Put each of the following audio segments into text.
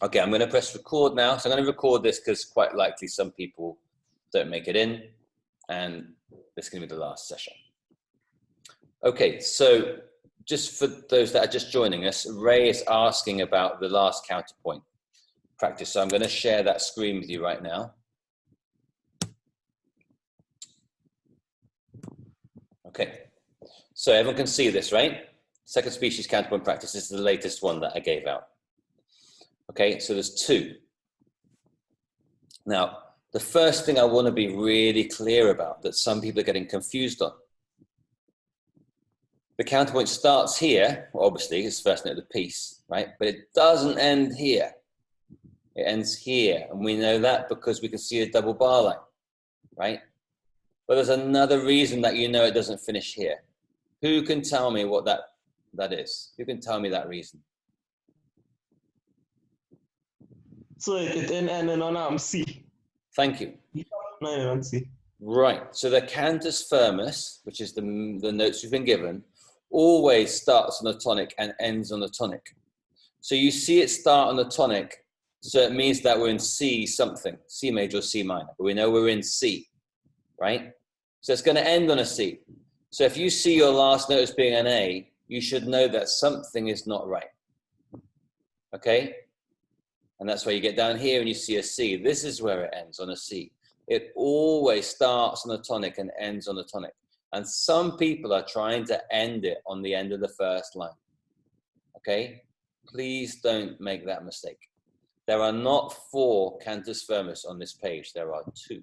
Okay, I'm going to press record now. So I'm going to record this because quite likely some people don't make it in, and this is going to be the last session. Okay, so just for those that are just joining us, Ray is asking about the last counterpoint practice. So I'm going to share that screen with you right now. Okay, so everyone can see this, right? Second species counterpoint practice. This is the latest one that I gave out. Okay, so there's two. Now, the first thing I want to be really clear about that some people are getting confused on. The counterpoint starts here, obviously, it's the first note of the piece, right? But it doesn't end here. It ends here, and we know that because we can see a double bar line, right? But there's another reason that you know it doesn't finish here. Who can tell me what that is? Who can tell me that reason? So it ended on C. Thank you. No, on C. Right. So the Cantus Firmus, which is the notes we've been given, always starts on a tonic and ends on a tonic. So you see it start on the tonic, so it means that we're in C something, C major or C minor. But we know we're in C, right? So it's going to end on a C. So if you see your last note as being an A, you should know that something is not right. Okay? And that's why you get down here and you see a C. This is where it ends, on a C. It always starts on a tonic and ends on a tonic. And some people are trying to end it on the end of the first line. Okay? Please don't make that mistake. There are not 4 Cantus Firmus on this page. There are 2.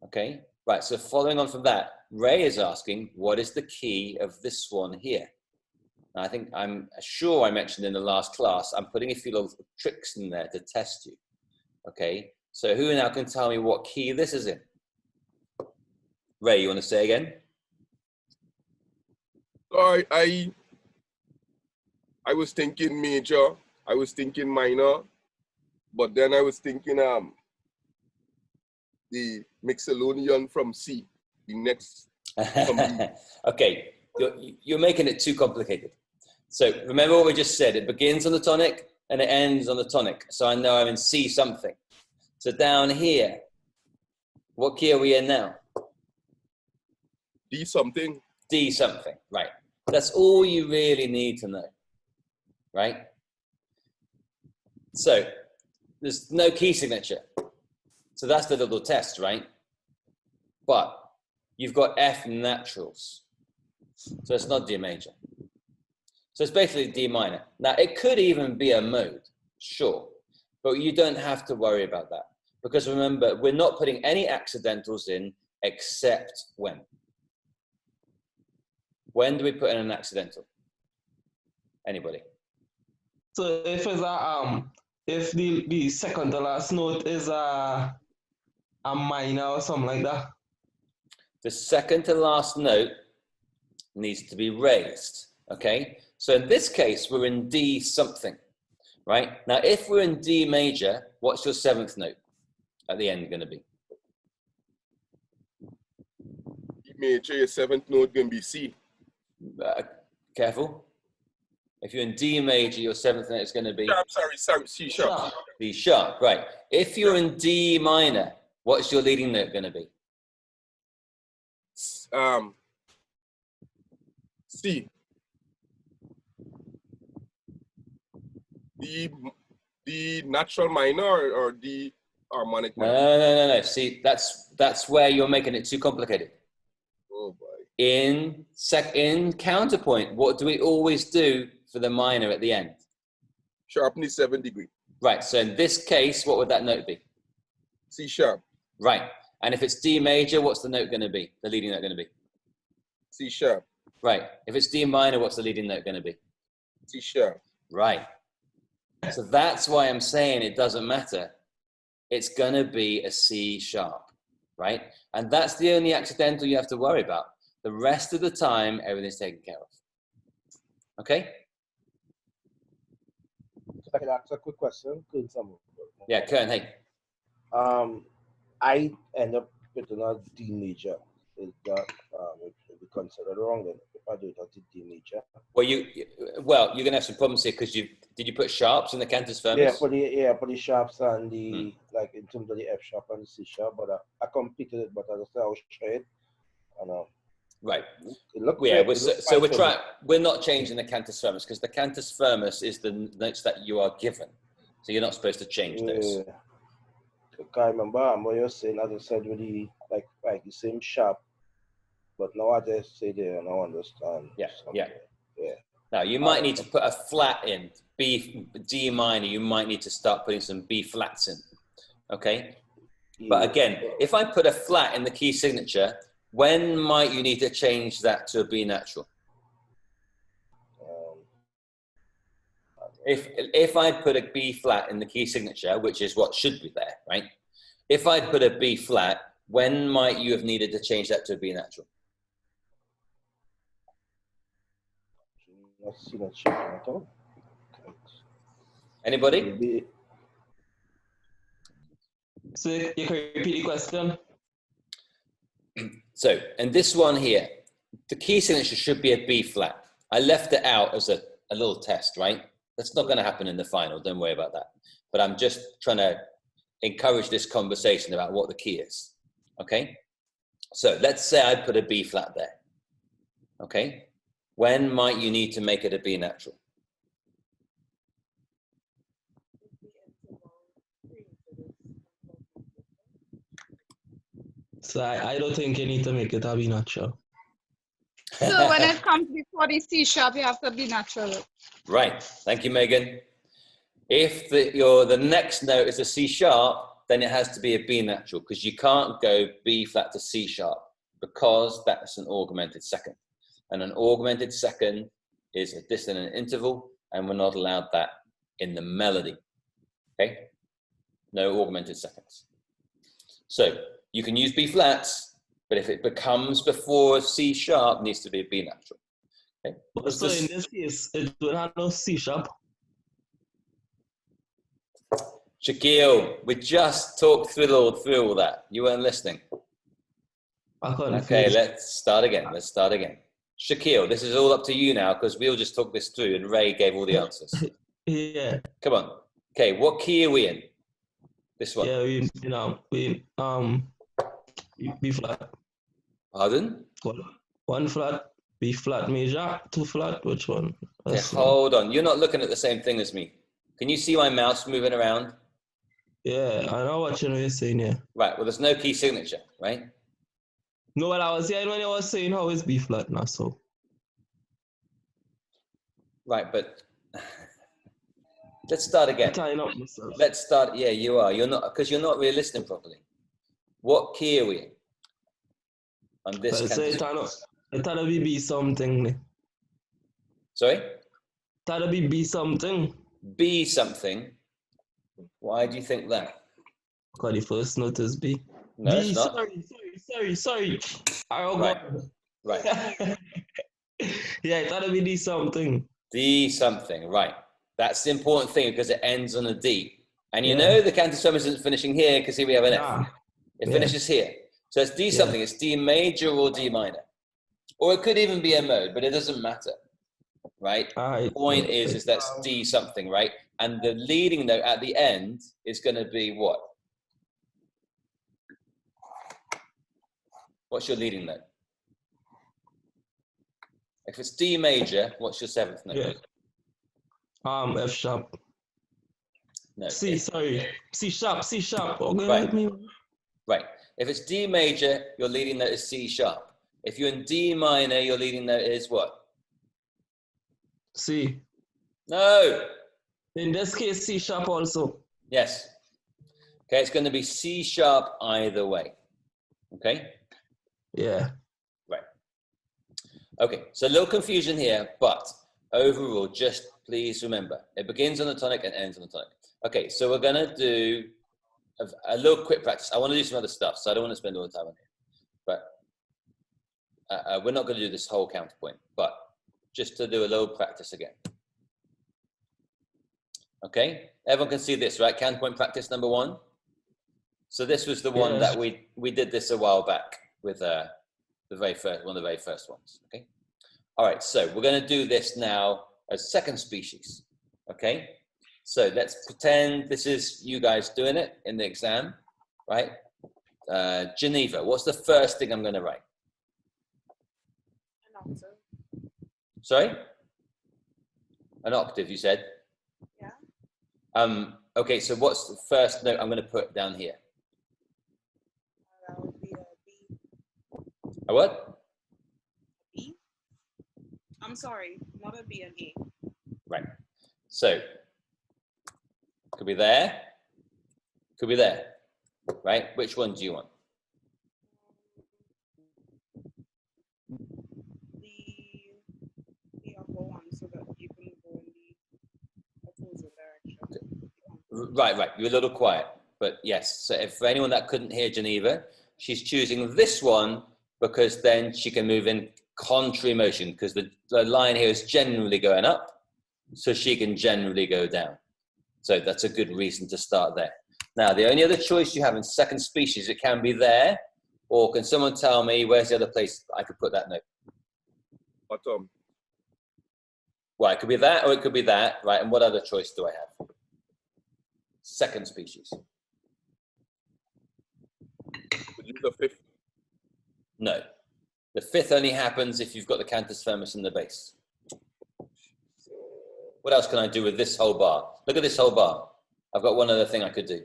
Okay? Right, so following on from that, Ray is asking, what is the key of this one here? I think I'm sure I mentioned in the last class, I'm putting a few little tricks in there to test you. Okay, so who now can tell me what key this is in? Ray, you want to say again? I was thinking major, I was thinking minor, but then I was thinking the Mixolydian from C, the next from D. Okay, you're making it too complicated. So remember what we just said, it begins on the tonic and it ends on the tonic. So I know I'm in C something. So down here, what key are we in now? D something. D something, right. That's all you really need to know, right? So there's no key signature. So that's the little test, right? But you've got F naturals. So it's not D major. So it's basically D minor. Now, it could even be a mode, sure, but you don't have to worry about that. Because remember, we're not putting any accidentals in except when. When do we put in an accidental? Anybody? So if it's if the second to last note is a minor or something like that. The second to last note needs to be raised, okay? So in this case, we're in D something, right? Now, if we're in D major, what's your 7th note at the end going to be? D major, your 7th note going to be C. Careful. If you're in D major, your 7th note is going to be? Sorry, C sharp. D sharp, right. If you're in D minor, what's your leading note going to be? C. The natural minor or the harmonic minor? No. See, that's where you're making it too complicated. Oh boy. In counterpoint, what do we always do for the minor at the end? Sharpen the 7th degree. Right, so in this case, what would that note be? C sharp. Right, and if it's D major, what's the note going to be? The leading note going to be? C sharp. Right, if it's D minor, what's the leading note going to be? C sharp. Right. So that's why I'm saying it doesn't matter. It's going to be a C sharp, right? And that's the only accidental you have to worry about. The rest of the time, everything's taken care of. Okay? If I could ask a quick question, Yeah, Kern, hey. I end up putting a D major. Is that would be considered wrong then? If I do it at the D major. Well, you're gonna have some problems here because did you put sharps in the Cantus Firmus? Yeah, for the sharps and the like in terms of the F sharp and the C sharp, but I completed it, but as I said, I was straight. And right. it looked Yeah, great. so we're not changing the Cantus Firmus because the Cantus Firmus is the notes that you are given. So you're not supposed to change those. I remember what you're saying, as I said, with the like the same sharp, but now I just say there and I understand. Yeah. Now you might need to put a flat in D minor. You might need to start putting some B flats in. Okay. Yeah. But again, if I put a flat in the key signature, when might you need to change that to a B natural? If I put a B flat in the key signature, which is what should be there, right? If I put a B flat, when might you have needed to change that to a B natural? Anybody? So you can repeat the question? So, and this one here, the key signature should be a B flat. I left it out as a little test, right? That's not going to happen in the final. Don't worry about that. But I'm just trying to encourage this conversation about what the key is. Okay? So let's say I put a B flat there. Okay? When might you need to make it a B natural? So I don't think you need to make it a B natural. So when it comes before the C sharp, you have to be natural. Right. Thank you, Megan. If the next note is a C sharp, then it has to be a B natural because you can't go B flat to C sharp because that's an augmented second. And an augmented second is a dissonant interval, and we're not allowed that in the melody. Okay? No augmented seconds. So you can use B flats, but if it becomes before C sharp, it needs to be a B natural. Okay? So in this case, it will have no C sharp. Shaquille, we just talked through all that. You weren't listening. Okay, let's start again. Shaquille, this is all up to you now because we'll just talk this through and Ray gave all the answers. Yeah. Come on. Okay, what key are we in? This one. Yeah, we B flat. Pardon? One flat, B flat major, two flat, which one? Okay, hold on. You're not looking at the same thing as me. Can you see my mouse moving around? Yeah, I know what you're saying, yeah. Right, well, there's no key signature, right? No, well, I was hearing when you was saying how is B flat now, so. Right, but let's start again. Tying up myself. Let's start, yeah, you are. You're not, because you're not really listening properly. What key are we in? On this it had to be B something. Sorry? It had to be B something. B something? Why do you think that? Because the first note is B. No, B, it's not. Sorry. Right. Yeah, it had to be D something. D something, right. That's the important thing because it ends on a D. And you know the Cantus Firmus isn't finishing here because here we have an F. It finishes here. So it's D something. It's D major or D minor. Or it could even be a mode, but it doesn't matter. Right? The point is that's D something, right? And the leading note at the end is going to be what? What's your leading note? If it's D major, what's your seventh note? Yeah. F sharp. No. C sharp. Okay, right. Right. If it's D major, your leading note is C sharp. If you're in D minor, your leading note is what? C. No. In this case, C sharp also. Yes. Okay, it's going to be C sharp either way. Okay? Yeah. Right. Okay, so a little confusion here, but overall, just please remember, it begins on the tonic and ends on the tonic. Okay, so we're going to do a little quick practice. I want to do some other stuff, so I don't want to spend all the time on here. But we're not going to do this whole counterpoint, but just to do a little practice again. Okay, everyone can see this, right? Counterpoint practice number 1. So this was the one that we did this a while back with one of the very first ones. Okay, All right, so we're going to do this now as second species, okay? So let's pretend this is you guys doing it in the exam, right? Geneva, what's the first thing I'm going to write? An octave. Sorry? An octave, you said? Yeah. Okay, so what's the first note I'm going to put down here? That would be a B. A what? B? I'm sorry, not a B, an A. Right. So, could be there, could be there, right? Which one do you want? The upper one, so that you can go in the opposite direction. Right, you're a little quiet, but yes. So if for anyone that couldn't hear Geneva, she's choosing this one because then she can move in contrary motion because the line here is generally going up, so she can generally go down. So that's a good reason to start there. Now, the only other choice you have in second species, it can be there, or can someone tell me where's the other place I could put that note? Bottom. Well, it could be that or it could be that, right? And what other choice do I have? Second species. Could use the fifth. No. The fifth only happens if you've got the Cantus Firmus in the bass. What else can I do with this whole bar? Look at this whole bar. I've got one other thing I could do.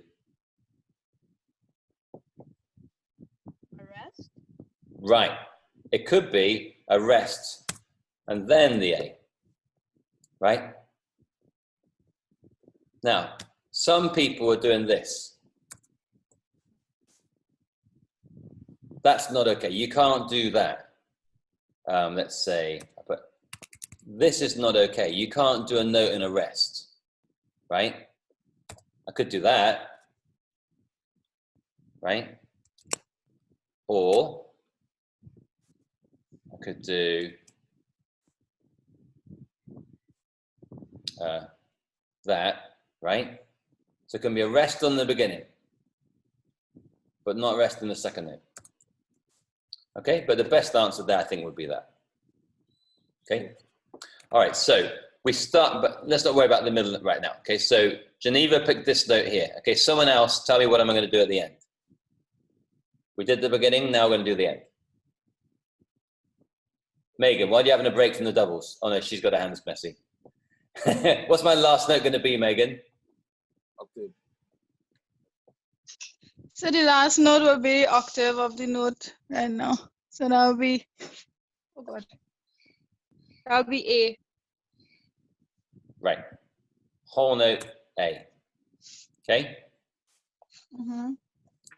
A rest? Right. It could be a rest and then the A. Right? Now, some people are doing this. That's not okay. You can't do that. Let's say, but this is not okay. You can't do a note in a rest, right? I could do that, right? Or I could do that, right? So it can be a rest on the beginning, but not rest in the second note. Okay, but the best answer there, I think, would be that. Okay, all right, so we start, but let's not worry about the middle right now. Okay, so Geneva picked this note here. Okay, someone else, tell me what I'm going to do at the end. We did the beginning, now we're going to do the end. Megan, why are you having a break from the doubles? Oh no, she's got her hands messy. What's my last note going to be, Megan? Octave. So the last note will be the octave of the note right now. So that will be, oh God, that will be A. Right. Whole note A. Okay? Mm-hmm.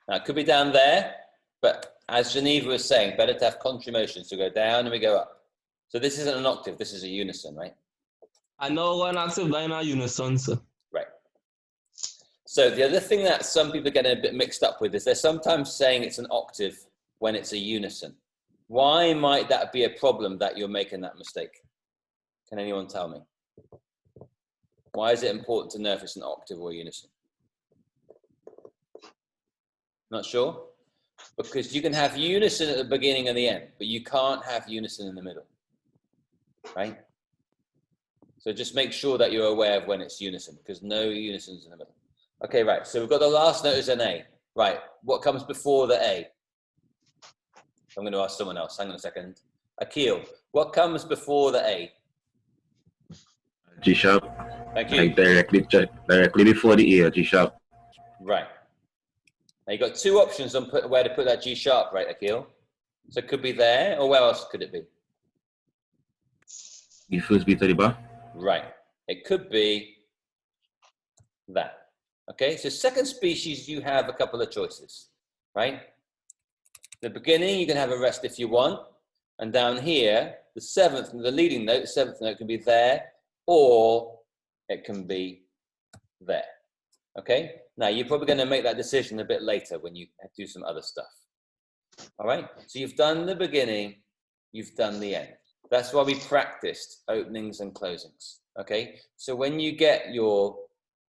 Now, it could be down there, but as Geneva was saying, better to have contrary motions to go down and we go up. So this isn't an octave, this is a unison, right? I know one octave in a unison, sir. Right. So the other thing that some people get a bit mixed up with is they're sometimes saying it's an octave when it's a unison. Why might that be a problem that you're making that mistake? Can anyone tell me? Why is it important to know if it's an octave or a unison? Not sure? Because you can have unison at the beginning and the end, but you can't have unison in the middle, right? So just make sure that you're aware of when it's unison, because no unisons in the middle. Okay, right, so we've got the last note as an A. Right, what comes before the A? I'm going to ask someone else, hang on a second. Akil, what comes before the A? G sharp. Thank you. Like directly before the A, G sharp. Right. Now you've got two options on where to put that G sharp, right, Akil? So it could be there, or where else could it be? The first beat of the bar. Right. It could be that. Okay, so second species, you have a couple of choices, right? The beginning, you can have a rest if you want. And down here, the seventh, the leading note, the seventh note can be there, or it can be there. Okay? Now, you're probably going to make that decision a bit later when you do some other stuff. All right? So you've done the beginning, you've done the end. That's why we practiced openings and closings. Okay? So when you get your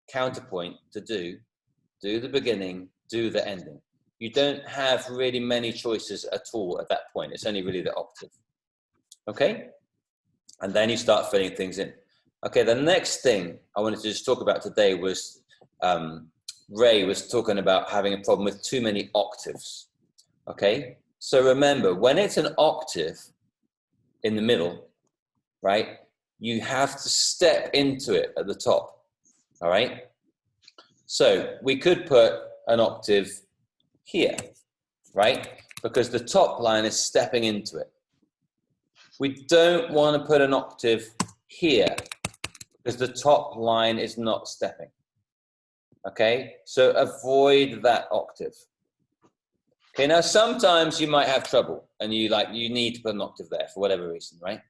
counterpoint to do the beginning, do the ending. You don't have really many choices at all at that point. It's only really the octave. Okay? And then you start filling things in. Okay, the next thing I wanted to just talk about today was Ray was talking about having a problem with too many octaves. Okay, so remember, when it's an octave in the middle, right, you have to step into it at the top. All right, so we could put an octave here, right, because the top line is stepping into it. We don't want to put an octave here because the top line is not stepping. Okay, so avoid that octave. Okay, now sometimes you might have trouble and you need to put an octave there for whatever reason, right?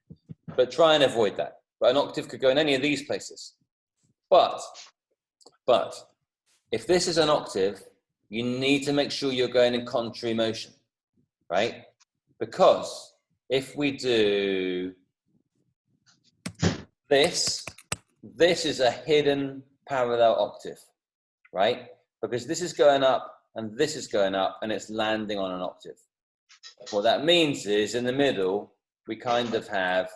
But try and avoid that. But an octave could go in any of these places. But if this is an octave, you need to make sure you're going in contrary motion, right? Because if we do this, this is a hidden parallel octave, right? Because this is going up and this is going up and it's landing on an octave. What that means is in the middle, we kind of have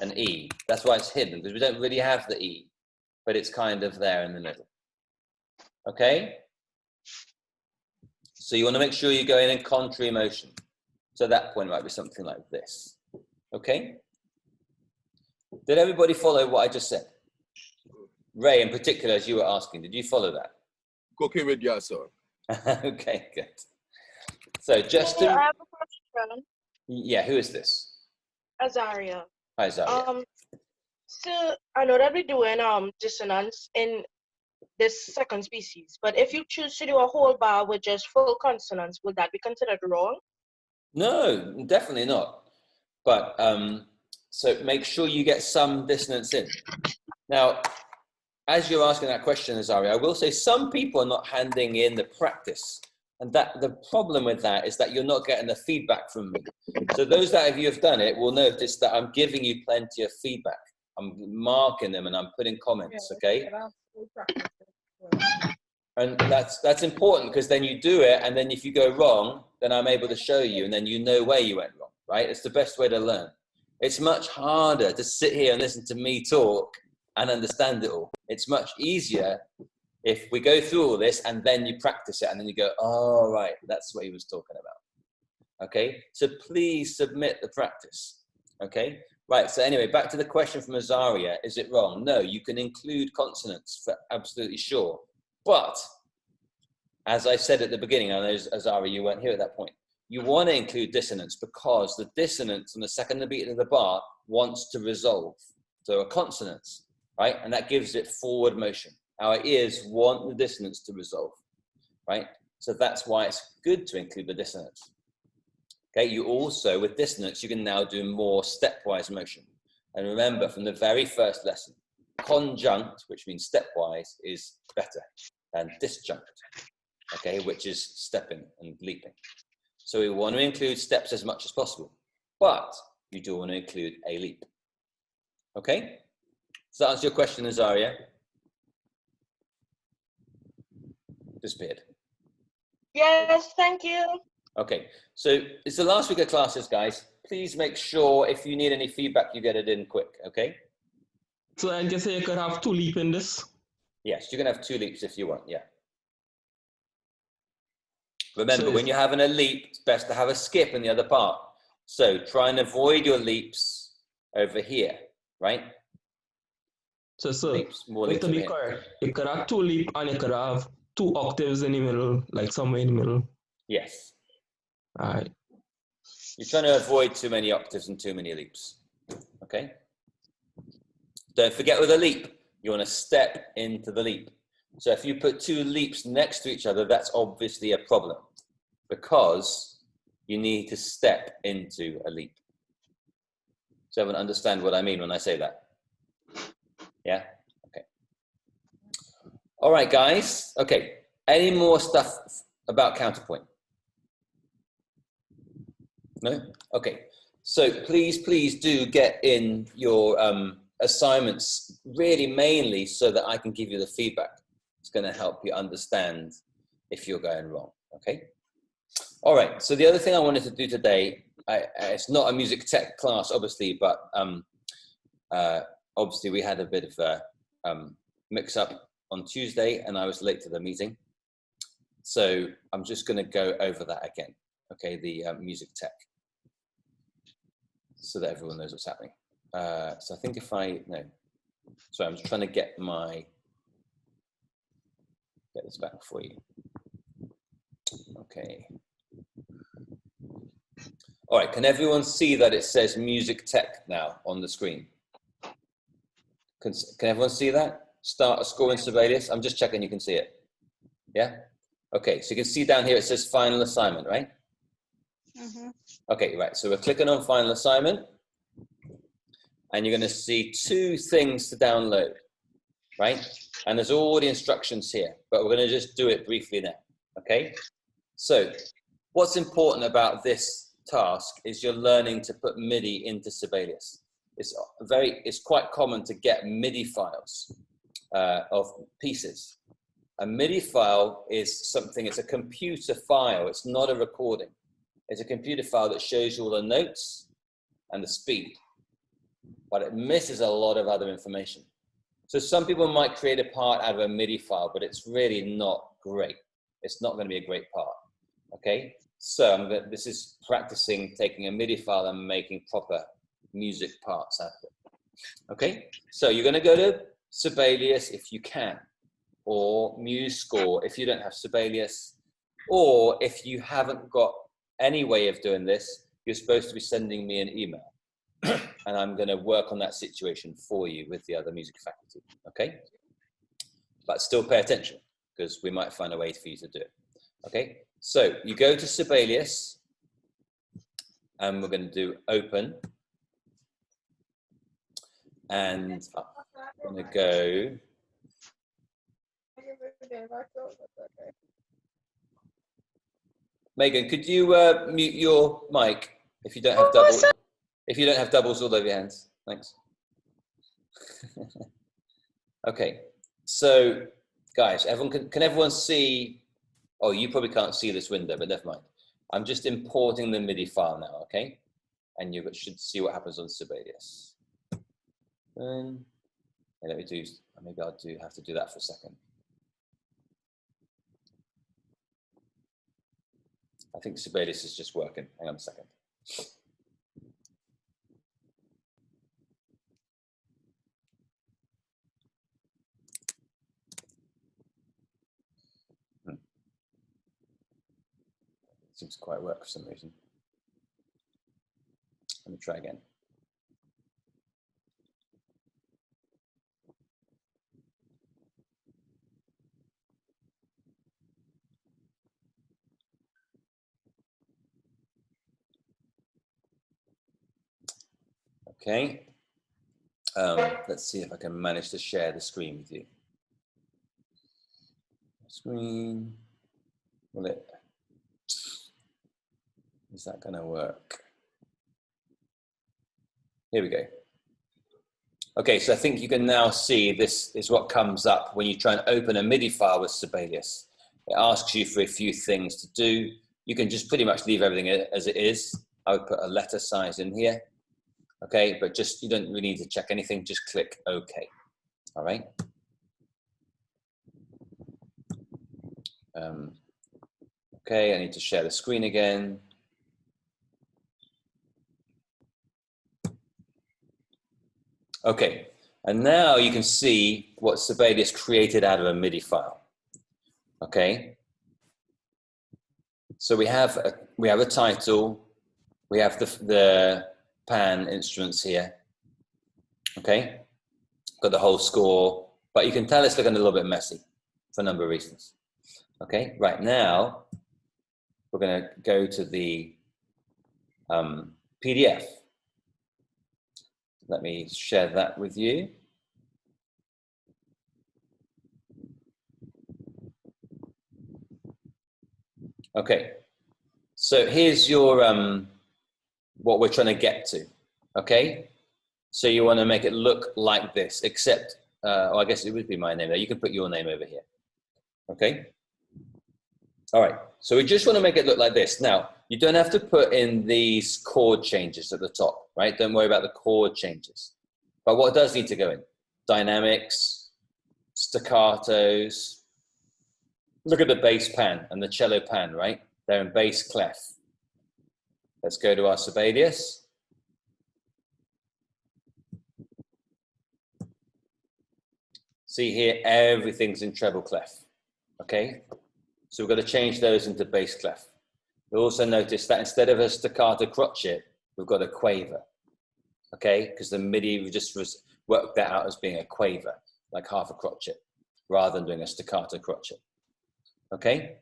an E. That's why it's hidden, because we don't really have the E, but it's kind of there in the middle. Okay? So you want to make sure you're going in contrary motion. So at that point, it might be something like this. Okay? Did everybody follow what I just said? Ray, in particular, as you were asking, did you follow that? Okay with you, sir. Okay, good. So just to... I have a question. Yeah, who is this? Azaria. Hi, Azaria. So I know that we're doing dissonance in this second species, but if you choose to do a whole bar with just full consonants, would that be considered wrong? No, definitely not. But so make sure you get some dissonance in. Now, as you're asking that question, Azaria, I will say some people are not handing in the practice. And that the problem with that is that you're not getting the feedback from me. So those that of you have done it will notice that I'm giving you plenty of feedback. I'm marking them and I'm putting comments, okay? And that's important because then you do it, and then if you go wrong, then I'm able to show you, and then you know where you went wrong, right? It's the best way to learn. It's much harder to sit here and listen to me talk and understand it all. It's much easier if we go through all this and then you practice it and then you go, oh, right, that's what he was talking about. Okay, so please submit the practice. Okay, right, so anyway, back to the question from Azaria, is it wrong? No, you can include consonants for absolutely sure. But, as I said at the beginning, I know, Azaria, you weren't here at that point, you want to include dissonance because the dissonance on the second beat of the bar wants to resolve. So a consonants, right? And that gives it forward motion. Our ears want the dissonance to resolve, right? So that's why it's good to include the dissonance. Okay, you also, with dissonance, you can now do more stepwise motion. And remember, from the very first lesson, conjunct, which means stepwise, is better than disjunct, okay, which is stepping and leaping. So we want to include steps as much as possible, but you do want to include a leap. Okay? Does that answer your question, Azaria? Disappeared. Yes, thank you. Okay, so it's the last week of classes, guys. Please make sure if you need any feedback, you get it in quick, okay? So I guess you could have 2 leap in this? Yes, you can have 2 leaps if you want, yeah. Remember, when you're having a leap, it's best to have a skip in the other part. So try and avoid your leaps over here, right? So leaps, more leaps to be correct, you could have 2 leap and you could have 2 octaves in the middle, like somewhere in the middle. Yes. All right. You're trying to avoid too many octaves and too many leaps, okay? Don't forget with a leap, you want to step into the leap. So if you put 2 leaps next to each other, that's obviously a problem because you need to step into a leap. So everyone understand what I mean when I say that? Yeah? Okay. All right, guys. Okay. Any more stuff about counterpoint? No? Okay. So please do get in your assignments really mainly so that I can give you the feedback. It's going to help you understand if you're going wrong, okay? All right, so the other thing I wanted to do today, it's not a music tech class, obviously, but Obviously, we had a bit of a mix-up on Tuesday, and I was late to the meeting. So I'm just going to go over that again, okay, the music tech, so that everyone knows what's happening. So I think if I'm just trying to get this back for you. Okay. All right, can everyone see that it says music tech now on the screen? Can everyone see that? Start a score in Sibelius. I'm just checking you can see it. Yeah? Okay, so you can see down here it says final assignment, right? Mm-hmm. Okay, right, so we're clicking on final assignment, and you're going to see 2 things to download, right? And there's all the instructions here, but we're going to just do it briefly now, okay? So what's important about this task is you're learning to put MIDI into Sibelius. It's quite common to get MIDI files of pieces. A MIDI file is something, it's a computer file, it's not a recording. It's a computer file that shows you all the notes and the speed, but it misses a lot of other information. So some people might create a part out of a MIDI file, but it's really not great. It's not going to be a great part, okay? So this is practicing taking a MIDI file and making proper music parts out of it, okay? So you're going to go to Sibelius if you can, or MuseScore if you don't have Sibelius, or if you haven't got any way of doing this, you're supposed to be sending me an email. And I'm going to work on that situation for you with the other music faculty, okay? But still pay attention, because we might find a way for you to do it, okay? So you go to Sibelius, and we're going to do open. And I'm going to go... Megan, could you mute your mic if you don't have doubles? If you don't have doubles all over your hands, thanks. Okay, so guys, can everyone see? Oh, you probably can't see this window, but never mind. I'm just importing the MIDI file now, okay? And you should see what happens on Sibelius. Let me do. Maybe I'll have to do that for a second. I think Sibelius is just working. Hang on a second. Seems to quite work for some reason. Let me try again. Okay. Let's see if I can manage to share the screen with you. Screen. Is that going to work? Here we go. Okay, so I think you can now see this is what comes up when you try and open a MIDI file with Sibelius. It asks you for a few things to do. You can just pretty much leave everything as it is. I would put a letter size in here. Okay, but you don't really need to check anything, just click OK. All right. Okay, I need to share the screen again. Okay, and now you can see what Sibelius created out of a MIDI file. Okay, so we have a title, we have the pan instruments here. Okay, got the whole score, but you can tell it's looking a little bit messy for a number of reasons. Okay, right now we're going to go to the PDF. Let me share that with you. Okay, so here's your what we're trying to get to. Okay, so you want to make it look like this, except well, I guess it would be my name there. You can put your name over here. Okay. All right. So we just want to make it look like this. Now, you don't have to put in these chord changes at the top, right? Don't worry about the chord changes. But what does need to go in? Dynamics, staccatos. Look at the bass pan and the cello pan, right? They're in bass clef. Let's go to our Sibelius. See here, everything's in treble clef, okay? So we've got to change those into bass clef. You'll also notice that instead of a staccato crotchet, we've got a quaver, okay? Because the MIDI, we just worked that out as being a quaver, like half a crotchet, rather than doing a staccato crotchet, okay?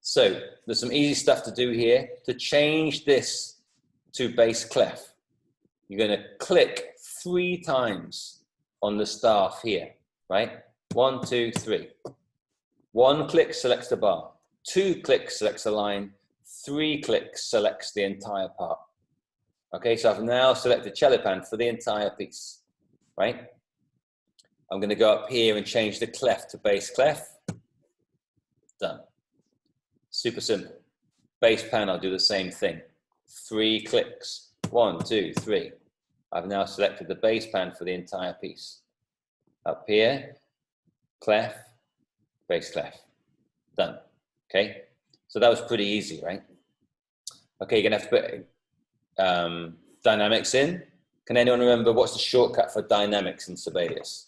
So there's some easy stuff to do here. To change this to bass clef, you're going to click 3 times on the staff here, right? 1, 2, 3. 1 click selects the bar. 2 clicks selects the line. 3 clicks selects the entire part. Okay, so I've now selected cello pan for the entire piece, right? I'm going to go up here and change the clef to bass clef. Done. Super simple. Bass pan, I'll do the same thing. 3 clicks. 1, 2, 3. I've now selected the bass pan for the entire piece. Up here, clef, bass clef. Done. Okay, so that was pretty easy, right? Okay, you're gonna have to put dynamics in. Can anyone remember what's the shortcut for dynamics in Sibelius?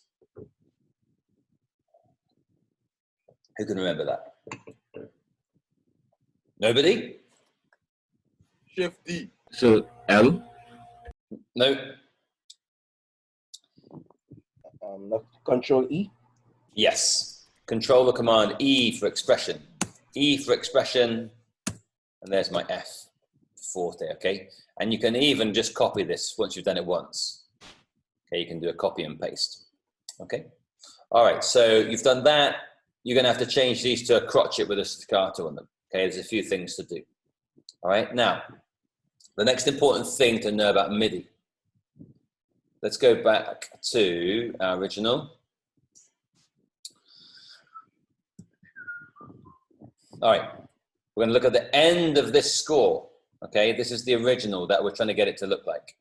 Who can remember that? Nobody? Shift D. So L. No. Control E. Yes. Control the command E for expression. E for expression, and there's my F forte, okay? And you can even just copy this once you've done it once. Okay, you can do a copy and paste, okay? All right, so you've done that. You're gonna have to change these to a crotchet with a staccato on them, okay? There's a few things to do. All right, now, the next important thing to know about MIDI. Let's go back to our original. All right, we're going to look at the end of this score, okay? This is the original that we're trying to get it to look like.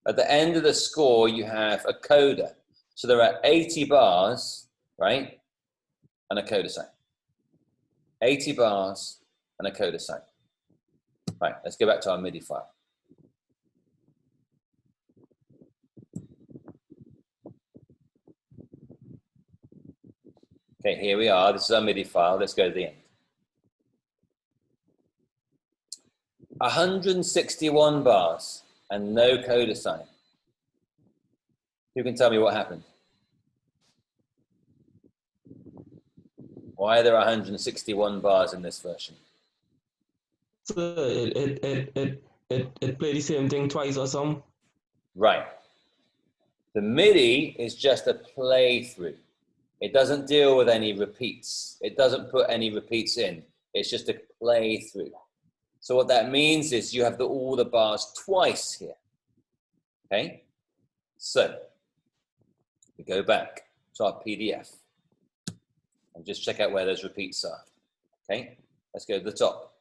At the end of the score, you have a coda. So there are 80 bars, right? And a coda sign. 80 bars and a coda sign. Right, let's go back to our MIDI file. Okay, here we are. This is our MIDI file. Let's go to the end. 161 bars and no coda sign. Who can tell me what happened? Why are there 161 bars in this version? So it played the same thing twice or something? Right. The MIDI is just a playthrough. It doesn't deal with any repeats. It doesn't put any repeats in. It's just a playthrough. So what that means is you have all the bars twice here. Okay? So we go back to our PDF and just check out where those repeats are. Okay? Let's go to the top.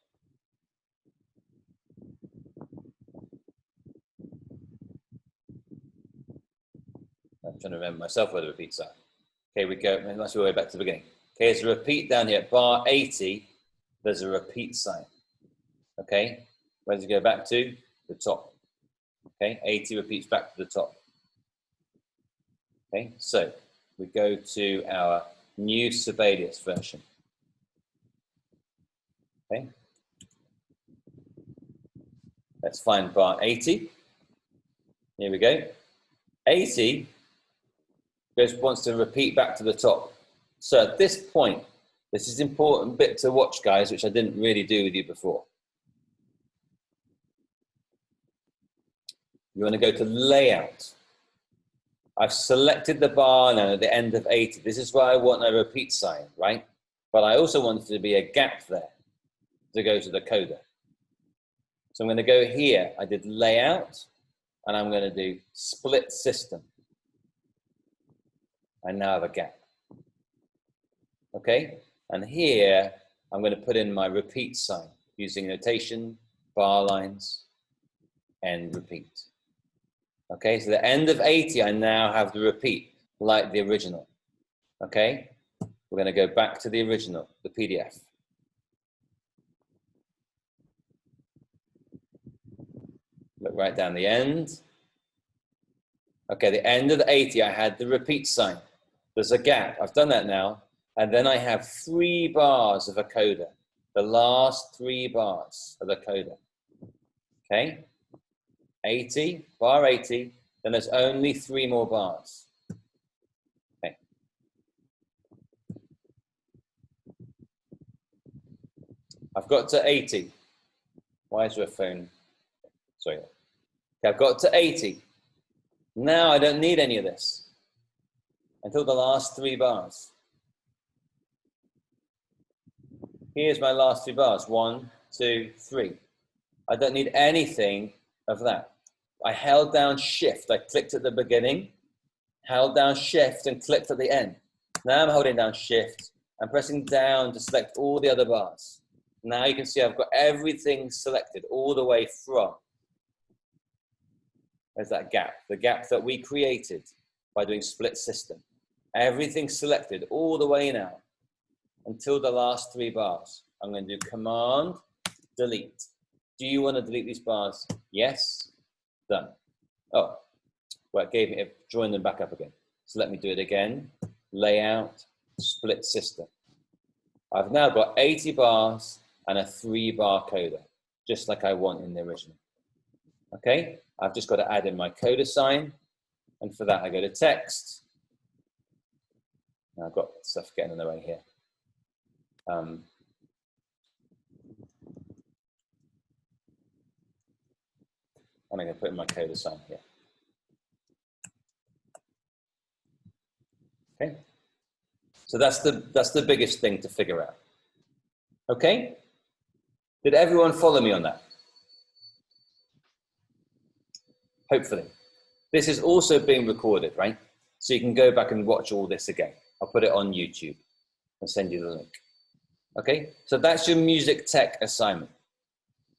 I'm trying to remember myself where the repeats are. Okay, we go, let's go way back to the beginning. Okay, there's a repeat down here, bar 80, there's a repeat sign. Okay, where does it go back to? The top. Okay, 80 repeats back to the top. Okay, so we go to our new Sibelius version. Okay, let's find bar 80. Here we go. 80 wants to repeat back to the top. So at this point, this is an important bit to watch, guys, which I didn't really do with you before. You want to go to layout. I've selected the bar now at the end of 80. This is why I want a repeat sign, right? But I also want there to be a gap there to go to the coda. So I'm going to go here. I did layout, and I'm going to do split system. I now have a gap. Okay, and here I'm going to put in my repeat sign using notation, bar lines, and repeat. Okay, so the end of 80, I now have the repeat, like the original. Okay, we're going to go back to the original, the PDF. Look right down the end. Okay, the end of the 80, I had the repeat sign. There's a gap. I've done that now. And then I have 3 bars of a coda. The last 3 bars of the coda. Okay? 80, bar 80. Then there's only 3 more bars. Okay. I've got to 80. Why is your phone? Sorry. Okay, I've got to 80. Now I don't need any of this until the last 3 bars. Here's my last 3 bars. 1, 2, 3. I don't need anything of that. I held down shift. I clicked at the beginning, held down shift and clicked at the end. Now I'm holding down shift. I'm pressing down to select all the other bars. Now you can see I've got everything selected all the way from. There's that gap, the gap that we created by doing split system. Everything selected all the way now until the last 3 bars. I'm going to do Command, Delete. Do you want to delete these bars? Yes. Done. Oh, well, it gave me, it joined them back up again. So let me do it again. Layout, split system. I've now got 80 bars and a 3-bar coda, just like I want in the original. Okay, I've just got to add in my coda sign. And for that, I go to text. Now I've got stuff getting in the way here. And I'm going to put in my coda sign here. Okay, so that's the biggest thing to figure out. Okay, did everyone follow me on that? Hopefully. This is also being recorded, right? So you can go back and watch all this again. I'll put it on YouTube and send you the link. Okay, so that's your music tech assignment.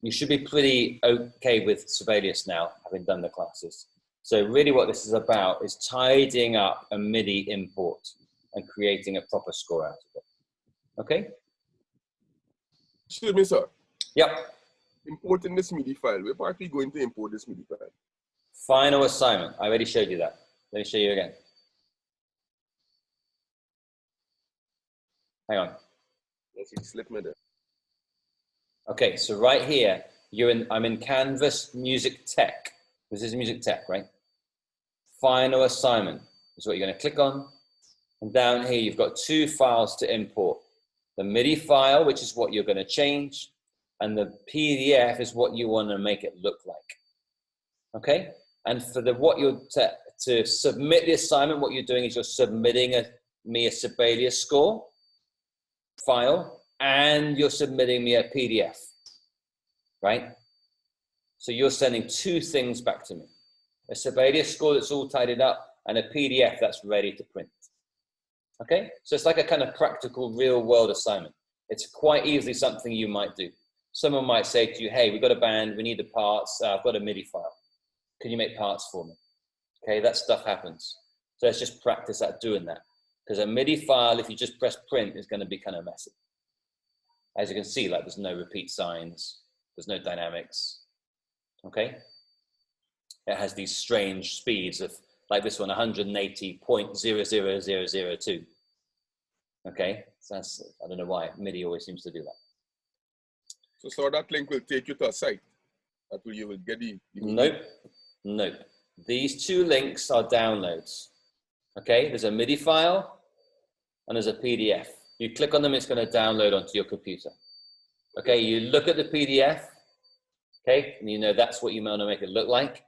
You should be pretty okay with Sibelius now, having done the classes. So really what this is about is tidying up a MIDI import and creating a proper score out of it. Okay? Excuse me, sir. Yep. Importing this MIDI file. Where are we going to import this MIDI file? Final assignment. I already showed you that. Let me show you again. Hang on. Yes, it slipped me there. Okay, so right here, I'm in Canvas Music Tech. This is Music Tech, right? Final assignment is what you're going to click on. And down here, you've got 2 files to import. The MIDI file, which is what you're going to change, and the PDF is what you want to make it look like. Okay? And for to submit the assignment, what you're doing is you're submitting me a Sibelius score file, and you're submitting me a PDF, right? So you're sending 2 things back to me. A Sibelius score that's all tidied up, and a PDF that's ready to print. Okay? So it's like a kind of practical real world assignment. It's quite easily something you might do. Someone might say to you, hey, we've got a band, we need the parts, I've got a MIDI file. Can you make parts for me? Okay, that stuff happens. So let's just practice at doing that. Because a MIDI file, if you just press print, is going to be kind of messy. As you can see, like there's no repeat signs, there's no dynamics. Okay? It has these strange speeds of, like this one, 180.00002. Okay? So that's, I don't know why, MIDI always seems to do that. So that link will take you to a site that you will get the Nope. Nope. These 2 links are downloads. Okay, there's a MIDI file and there's a PDF. You click on them, it's going to download onto your computer. Okay, you look at the PDF, okay, and you know that's what you want to make it look like.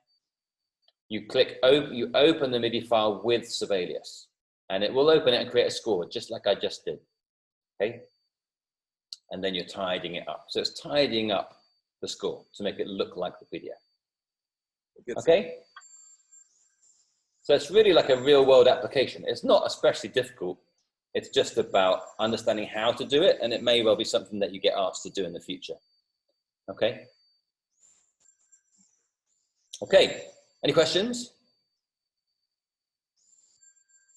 You click, you open the MIDI file with Sibelius, and it will open it and create a score, just like I just did. Okay, and then you're tidying it up. So it's tidying up the score to make it look like the PDF. Okay? So it's really like a real world application. It's not especially difficult. It's just about understanding how to do it, and it may well be something that you get asked to do in the future. Okay? Okay, any questions?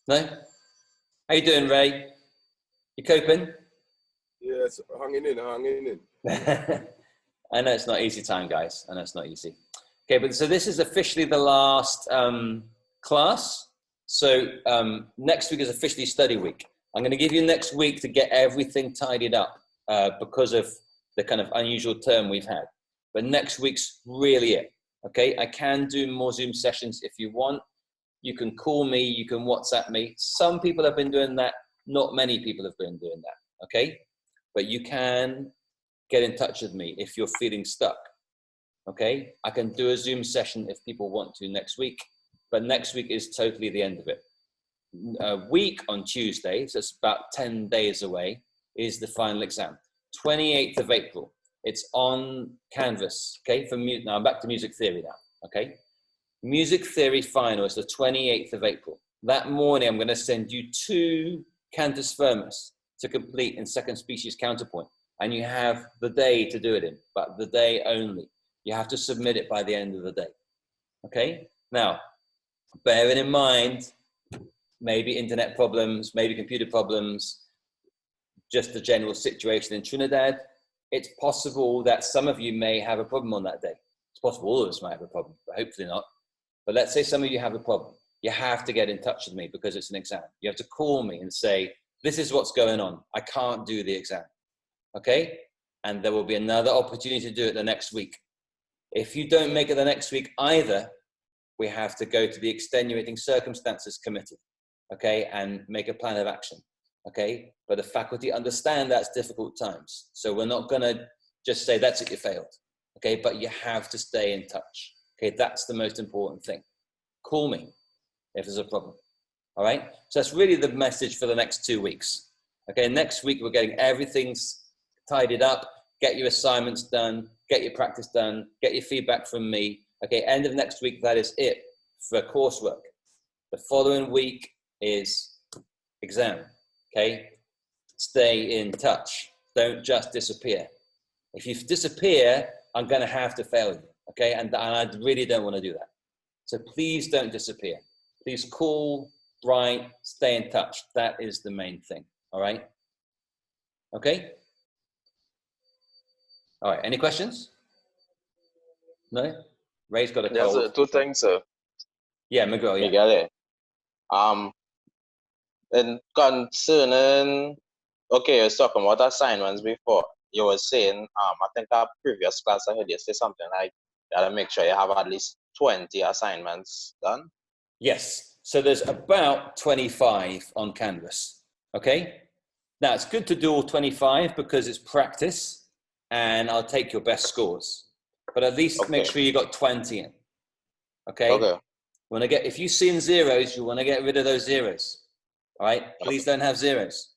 No? How you doing, Ray? You coping? Yes, hanging in. I know it's not easy time, guys. I know it's not easy. Okay, but so this is officially the last class. So next week is officially study week. I'm going to give you next week to get everything tidied up because of the kind of unusual term we've had. But next week's really it. Okay, I can do more Zoom sessions if you want. You can call me, you can WhatsApp me. Some people have been doing that. Not many people have been doing that. Okay, but you can get in touch with me if you're feeling stuck. Okay, I can do a Zoom session if people want to next week, but next week is totally the end of it. A week on Tuesday, so it's about 10 days away, is the final exam. 28th of April. It's on Canvas. Okay, now I'm back to music theory now. Okay, music theory final is the 28th of April. That morning, I'm going to send you 2 Cantus Firmus to complete in second species counterpoint. And you have the day to do it in, but the day only. You have to submit it by the end of the day. Okay? Now, bearing in mind, maybe internet problems, maybe computer problems, just the general situation in Trinidad, it's possible that some of you may have a problem on that day. It's possible all of us might have a problem, but hopefully not. But let's say some of you have a problem. You have to get in touch with me because it's an exam. You have to call me and say, this is what's going on. I can't do the exam. Okay? And there will be another opportunity to do it the next week. If you don't make it the next week either, we have to go to the extenuating circumstances committee, okay, and make a plan of action, okay? But the faculty understand that's difficult times. So we're not gonna just say, that's it, you failed, okay? But you have to stay in touch, okay? That's the most important thing. Call me if there's a problem, all right? So that's really the message for the next 2 weeks, okay? Next week, we're getting everything tidied up, get your assignments done, get your practice done, get your feedback from me. Okay, end of next week, that is it for coursework. The following week is exam, okay? Stay in touch. Don't just disappear. If you disappear, I'm gonna have to fail you, okay? And I really don't wanna do that. So please don't disappear. Please call, write, stay in touch. That is the main thing, all right? Okay? All right, any questions? No? Ray's got a cold. There's 2 things, sir. Yeah, Miguel, yeah. Miguel, and concerning, okay, you was talking about assignments before. You were saying, I think our previous class I heard you say something like, you gotta make sure you have at least 20 assignments done. Yes, so there's about 25 on Canvas, okay? Now, it's good to do all 25 because it's practice and I'll take your best scores. But at least make sure you got 20 in, okay? Okay. If you see in zeros, you want to get rid of those zeros, all right? Please don't have zeros,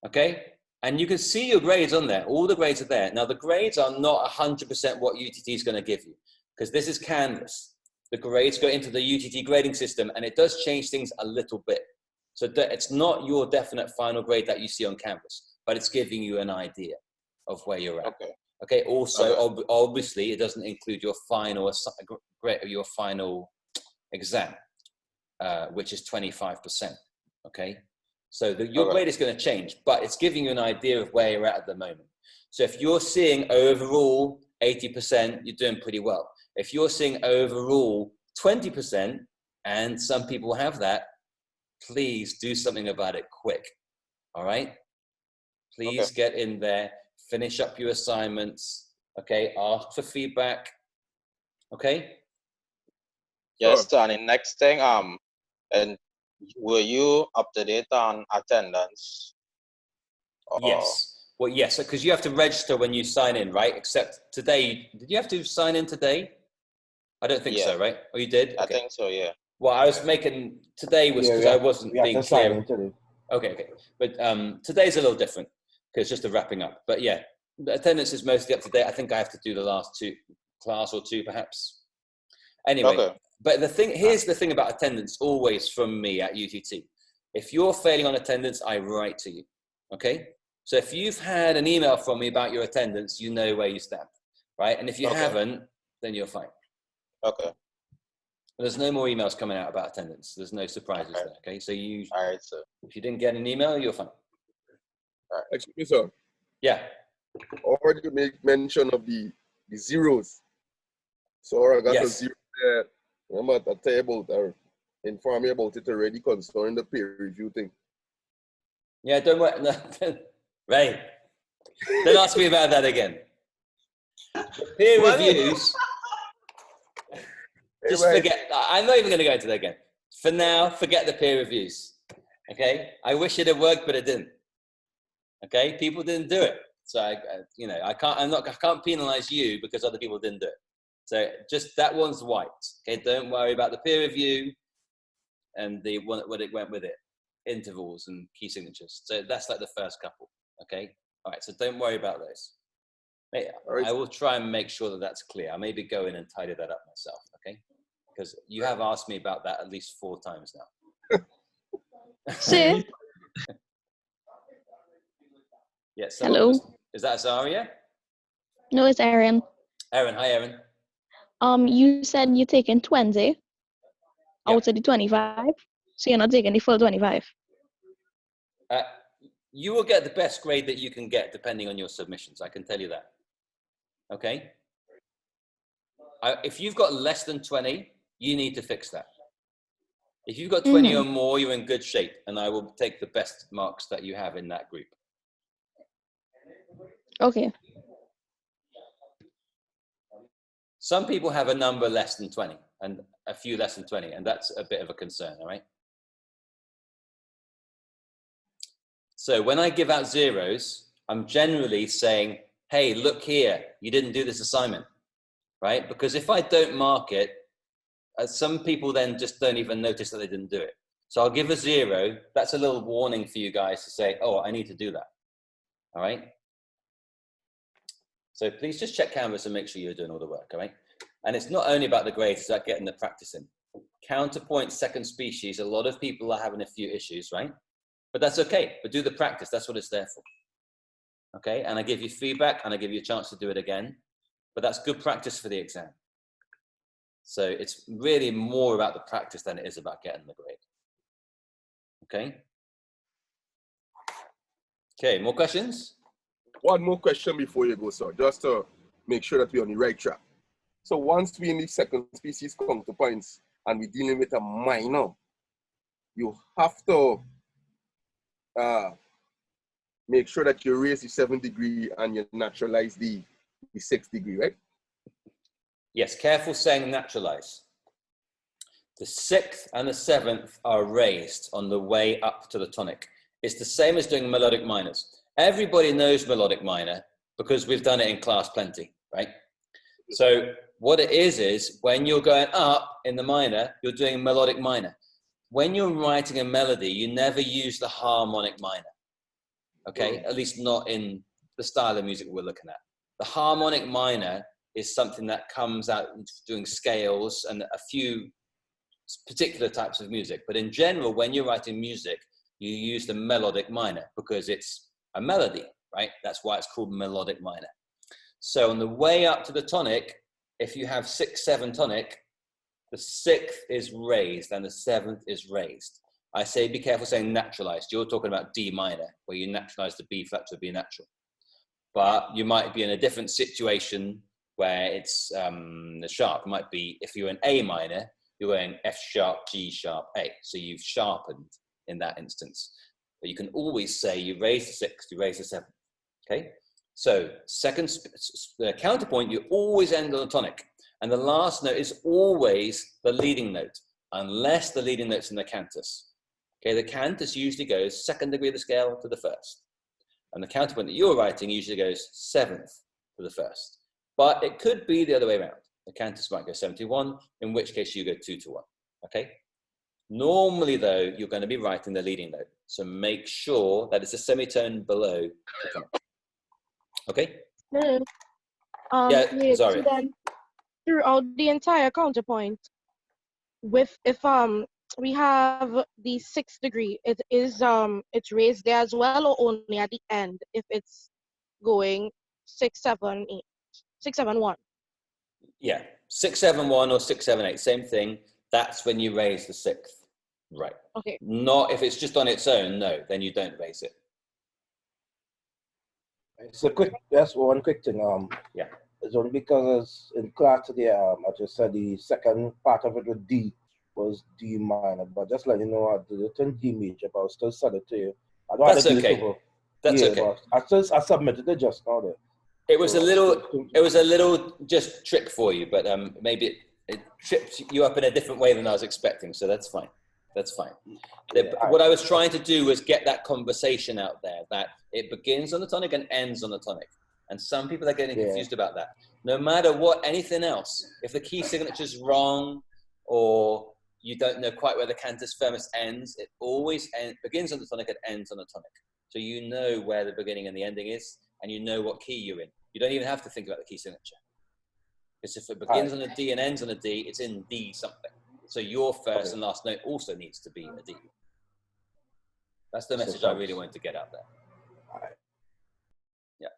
okay? And you can see your grades on there. All the grades are there. Now, the grades are not 100% what UTT is going to give you because this is Canvas. The grades go into the UTT grading system and it does change things a little bit. So it's not your definite final grade that you see on Canvas, but it's giving you an idea of where you're at. Okay. Also, obviously, it doesn't include your final exam, which is 25%. Okay. So your grade is going to change, but it's giving you an idea of where you're at the moment. So if you're seeing overall 80%, you're doing pretty well. If you're seeing overall 20%, and some people have that, please do something about it quick. All right? Please get in there, finish up your assignments, okay? Ask for feedback, okay? Yes, and the next thing, and were you up to date on attendance? Yes. Well, yes, because you have to register when you sign in, right? Except today, did you have to sign in today? I don't think so, right? Oh, you did? Okay. I think so, yeah. Well, I was making, today was because I wasn't being clear. Okay. But today's a little different because it's just a wrapping up. But yeah, the attendance is mostly up to date. I think I have to do the last class or two, perhaps. Anyway, but here's the thing about attendance always from me at UTT. If you're failing on attendance, I write to you, okay? So if you've had an email from me about your attendance, you know where you stand, right? And if you haven't, then you're fine. Okay. There's no more emails coming out about attendance. There's no surprises there. Okay, so All right, sir. if you didn't get an email, you're fine. Excuse me, sir. Yeah. Already you make mention of the zeros. So I got a zero there. Remember, I tell you about, or inform me about it already concerning the peer review thing. Yeah, don't worry. No, Ray, don't ask me about that again. Peer reviews. Just forget. I'm not even going to go into that again. For now, forget the peer reviews. Okay. I wish it had worked, but it didn't. Okay. People didn't do it, so I can't penalize you because other people didn't do it. So just that one's white. Okay. Don't worry about the peer review and the one what it went with it, intervals and key signatures. So that's like the first couple. Okay. All right. So don't worry about those. I will try and make sure that that's clear. I'll maybe go in and tidy that up myself. Okay. Because you have asked me about that at least 4 times now. Sir? Yes. Hello? Is that Azaria? No, it's Aaron. Aaron, hi Aaron. You said you're taking 20 out of the 25, so you're not taking the full 25. You will get the best grade that you can get depending on your submissions. I can tell you that. Okay. If you've got less than 20, you need to fix that. If you've got 20 or more, you're in good shape, and I will take the best marks that you have in that group. Okay. Some people have a number less than 20 and a few less than 20, and that's a bit of a concern, all right? So when I give out zeros, I'm generally saying, hey, look here, you didn't do this assignment, right? Because if I don't mark it, some people then just don't even notice that they didn't do it. So I'll give a 0. That's a little warning for you guys to say, oh, I need to do that, all right? So please just check Canvas and make sure you're doing all the work, all right? And it's not only about the grades, it's about getting the practice in. Counterpoint, second species, a lot of people are having a few issues, right? But that's okay, but do the practice, that's what it's there for. Okay, and I give you feedback and I give you a chance to do it again, but that's good practice for the exam. So it's really more about the practice than it is about getting the grade. Okay? Okay, more questions? One more question before you go, sir, just to make sure that we're on the right track. So once we're in the second species counterpoints and we're dealing with a minor, you have to make sure that you raise the 7th degree and you naturalize the 6th degree, right? Yes, careful saying naturalize. The 6th and the 7th are raised on the way up to the tonic. It's the same as doing melodic minors. Everybody knows melodic minor because we've done it in class plenty, right? So what it is when you're going up in the minor, you're doing melodic minor. When you're writing a melody, you never use the harmonic minor, okay? At least not in the style of music we're looking at. The harmonic minor is something that comes out doing scales and a few particular types of music. But in general, when you're writing music, you use the melodic minor because it's a melody, right? That's why it's called melodic minor. So on the way up to the tonic, if you have 6, 7 tonic, the 6th is raised and the 7th is raised. I say be careful saying naturalized. You're talking about D minor, where you naturalize the B flat to B natural. But you might be in a different situation where it's the sharp. It might be, if you're in A minor, you're going F sharp, G sharp, A. So you've sharpened in that instance. But you can always say you raise the 6th, you raise the 7th, okay? So the counterpoint, you always end on a tonic. And the last note is always the leading note, unless the leading note's in the cantus. Okay, the cantus usually goes 2nd degree of the scale to the 1st. And the counterpoint that you're writing usually goes 7th to the 1st. But it could be the other way around. The cantus might go 71, in which case you go 2 to 1, okay? Normally though, you're going to be writing the leading note. So make sure that it's a semitone below the tonic. Okay? Yeah, sorry. So then, throughout the entire counterpoint, if we have the 6th degree, it's raised there as well, or only at the end if it's going 6, 7, 8, 6, 7, 1. Yeah, 6, 7, 1 or 6, 7, 8, same thing. That's when you raise the sixth. Right. Okay. Not if it's just on its own, no, then you don't raise it. It's a quick, just one quick thing. Yeah. It's only because in class today, I just said the second part of it with D was D minor, but just let you know, I did it in D major, but I still said it to you. I don't have That's to do okay. it over. That's yeah, okay. But I submitted it just now there. It was So a little just trick for you, but maybe it tripped you up in a different way than I was expecting, so that's fine. That's fine. What I was trying to do was get that conversation out there, that it begins on the tonic and ends on the tonic. And some people are getting confused about that. No matter what, anything else, if the key signature's wrong or you don't know quite where the Cantus Firmus ends, it always begins on the tonic and ends on the tonic. So you know where the beginning and the ending is, and you know what key you're in. You don't even have to think about the key signature. Because if it begins on a D and ends on a D, it's in D something. So your first and last note also needs to be a D. That's the message I really wanted to get out there. Yeah.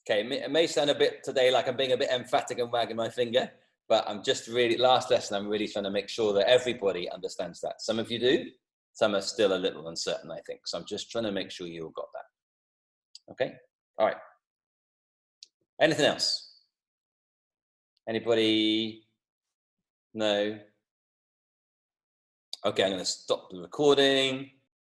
Okay, it may sound a bit today like I'm being a bit emphatic and wagging my finger, but I'm just really, last lesson, I'm really trying to make sure that everybody understands that. Some of you do, some are still a little uncertain, I think. So I'm just trying to make sure you all got that. Okay, all right. Anything else? Anybody? No? Okay, I'm going to stop the recording.